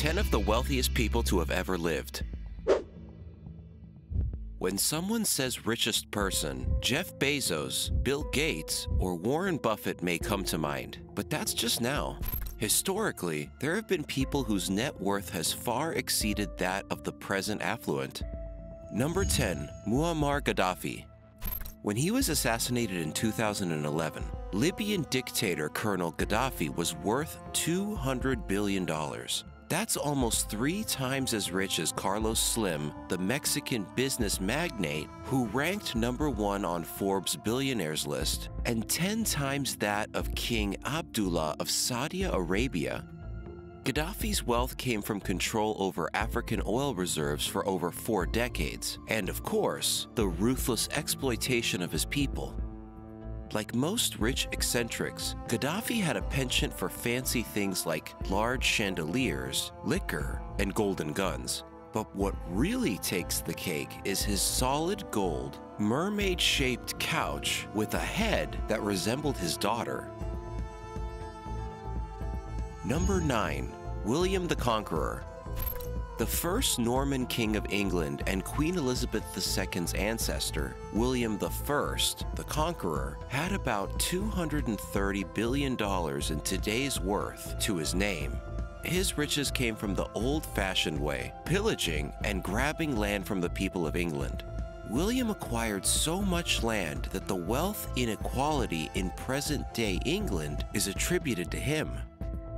10 of the wealthiest people to have ever lived. When someone says richest person, Jeff Bezos, Bill Gates, or Warren Buffett may come to mind, but that's just now. Historically, there have been people whose net worth has far exceeded that of the present affluent. Number 10, Muammar Gaddafi. When he was assassinated in 2011, Libyan dictator Colonel Gaddafi was worth $200 billion. That's almost 3 times as rich as Carlos Slim, the Mexican business magnate who ranked number 1 on Forbes' billionaires list, and 10 times that of King Abdullah of Saudi Arabia. Gaddafi's wealth came from control over African oil reserves for over 4 decades, and of course, the ruthless exploitation of his people. Like most rich eccentrics, Gaddafi had a penchant for fancy things like large chandeliers, liquor, and golden guns. But what really takes the cake is his solid gold, mermaid-shaped couch with a head that resembled his daughter. Number 9, William the Conqueror. The first Norman king of England and Queen Elizabeth II's ancestor, William I, the Conqueror, had about $230 billion in today's worth to his name. His riches came from the old-fashioned way, pillaging and grabbing land from the people of England. William acquired so much land that the wealth inequality in present-day England is attributed to him.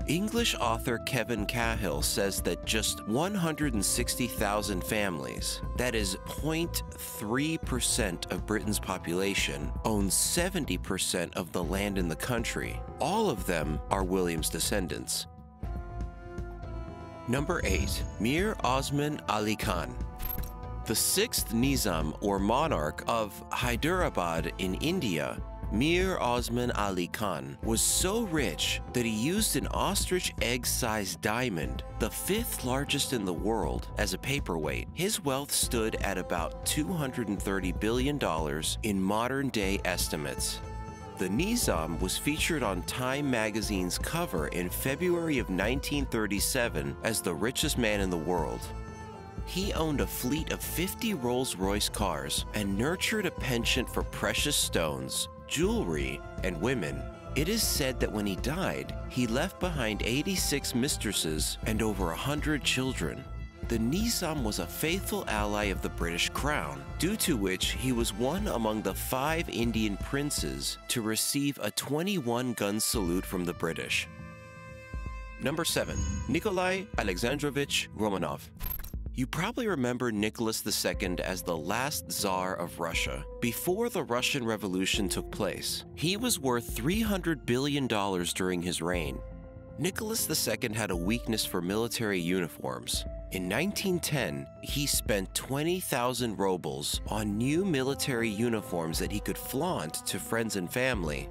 English author Kevin Cahill says that just 160,000 families, that is 0.3% of Britain's population, own 70% of the land in the country. All of them are William's descendants. Number 8, Mir Osman Ali Khan. The 6th Nizam or monarch of Hyderabad in India, Mir Osman Ali Khan was so rich that he used an ostrich egg-sized diamond, the 5th largest in the world, as a paperweight. His wealth stood at about $230 billion in modern-day estimates. The Nizam was featured on Time magazine's cover in February of 1937 as the richest man in the world. He owned a fleet of 50 Rolls-Royce cars and nurtured a penchant for precious stones, jewelry, and women. It is said that when he died, he left behind 86 mistresses and over 100 children. The Nizam was a faithful ally of the British Crown, due to which he was one among the 5 Indian princes to receive a 21-gun salute from the British. Number 7, Nikolai Alexandrovich Romanov. You probably remember Nicholas II as the last Tsar of Russia. Before the Russian Revolution took place, he was worth $300 billion during his reign. Nicholas II had a weakness for military uniforms. In 1910, he spent 20,000 rubles on new military uniforms that he could flaunt to friends and family.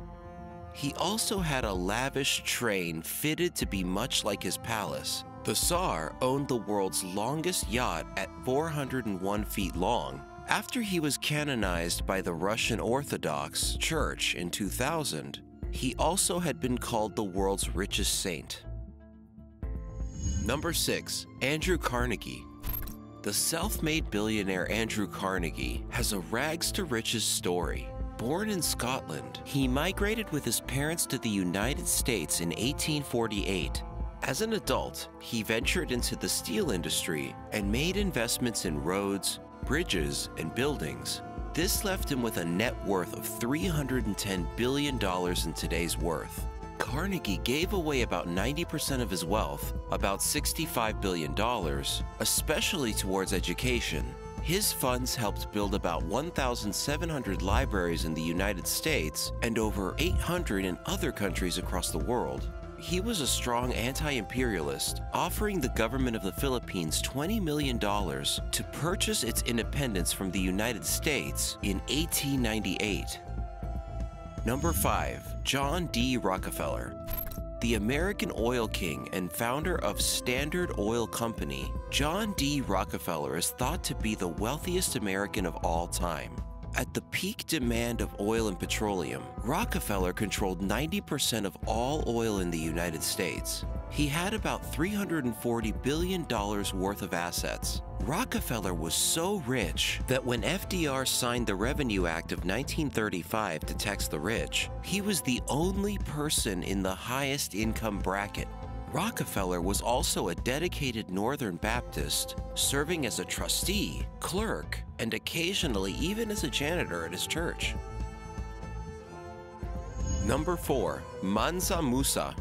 He also had a lavish train fitted to be much like his palace. The Tsar owned the world's longest yacht at 401 feet long. After he was canonized by the Russian Orthodox Church in 2000, he also had been called the world's richest saint. Number 6, Andrew Carnegie. The self-made billionaire Andrew Carnegie has a rags-to-riches story. Born in Scotland, he migrated with his parents to the United States in 1848. As an adult, he ventured into the steel industry and made investments in roads, bridges, and buildings. This left him with a net worth of $310 billion in today's worth. Carnegie gave away about 90% of his wealth, about $65 billion, especially towards education. His funds helped build about 1,700 libraries in the United States and over 800 in other countries across the world. He was a strong anti-imperialist, offering the government of the Philippines $20 million to purchase its independence from the United States in 1898. Number 5, John D. Rockefeller. The American oil king and founder of Standard Oil Company, John D. Rockefeller is thought to be the wealthiest American of all time. At the peak demand of oil and petroleum, Rockefeller controlled 90% of all oil in the United States. He had about $340 billion worth of assets. Rockefeller was so rich that when FDR signed the Revenue Act of 1935 to tax the rich, he was the only person in the highest income bracket. Rockefeller was also a dedicated Northern Baptist, serving as a trustee, clerk, and occasionally even as a janitor at his church. Number 4. Mansa Musa.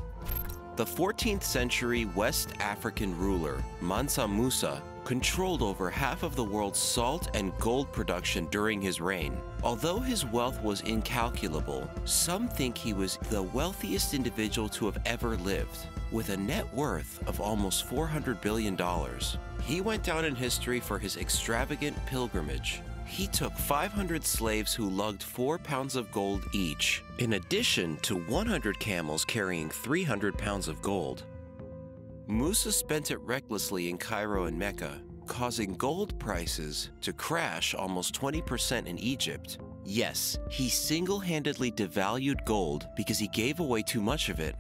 The 14th century West African ruler, Mansa Musa, controlled over half of the world's salt and gold production during his reign. Although his wealth was incalculable, some think he was the wealthiest individual to have ever lived, with a net worth of almost $400 billion. He went down in history for his extravagant pilgrimage. He took 500 slaves who lugged 4 pounds of gold each, in addition to 100 camels carrying 300 pounds of gold. Musa spent it recklessly in Cairo and Mecca, causing gold prices to crash almost 20% in Egypt. Yes, he single-handedly devalued gold because he gave away too much of it.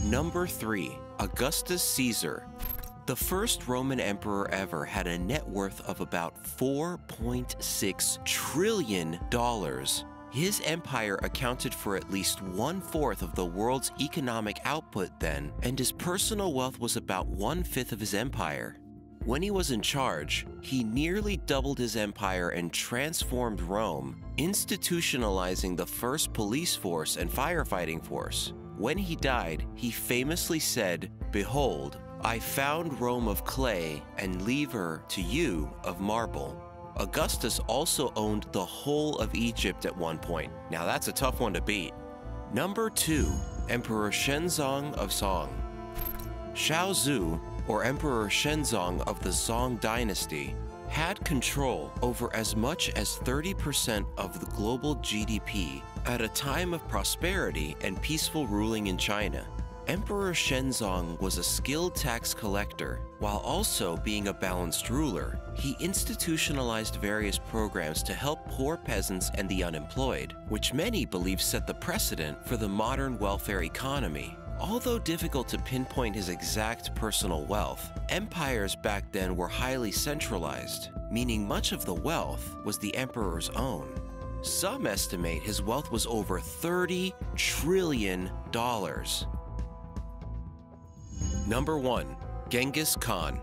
Number 3. Augustus Caesar. The first Roman emperor ever had a net worth of about $4.6 trillion. His empire accounted for at least 1/4 of the world's economic output then, and his personal wealth was about 1/5 of his empire. When he was in charge, he nearly doubled his empire and transformed Rome, institutionalizing the first police force and firefighting force. When he died, he famously said, "Behold, I found Rome of clay and leave her to you of marble." Augustus also owned the whole of Egypt at one point. Now that's a tough one to beat. Number 2. Emperor Shenzong of Zhong. Shao Zhu, or Emperor Shenzong of the Zhong dynasty, had control over as much as 30% of the global GDP at a time of prosperity and peaceful ruling in China. Emperor Shenzong was a skilled tax collector, while also being a balanced ruler. He institutionalized various programs to help poor peasants and the unemployed, which many believe set the precedent for the modern welfare economy. Although difficult to pinpoint his exact personal wealth, empires back then were highly centralized, meaning much of the wealth was the emperor's own. Some estimate his wealth was over $30 trillion. Number 1. Genghis Khan.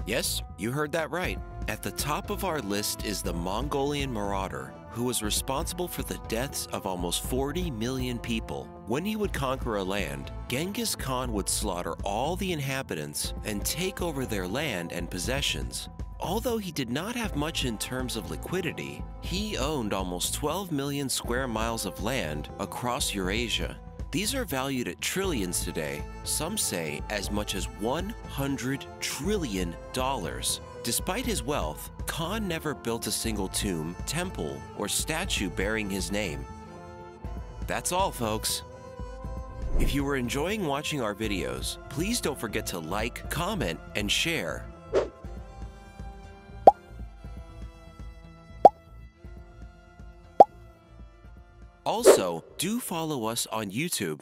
Yes, you heard that right. At the top of our list is the Mongolian marauder, who was responsible for the deaths of almost 40 million people. When he would conquer a land, Genghis Khan would slaughter all the inhabitants and take over their land and possessions. Although he did not have much in terms of liquidity, he owned almost 12 million square miles of land across Eurasia. These are valued at trillions today, some say as much as $100 trillion. Despite his wealth, Khan never built a single tomb, temple, or statue bearing his name. That's all, folks. If you were enjoying watching our videos, please don't forget to like, comment, and share. Also, do follow us on YouTube.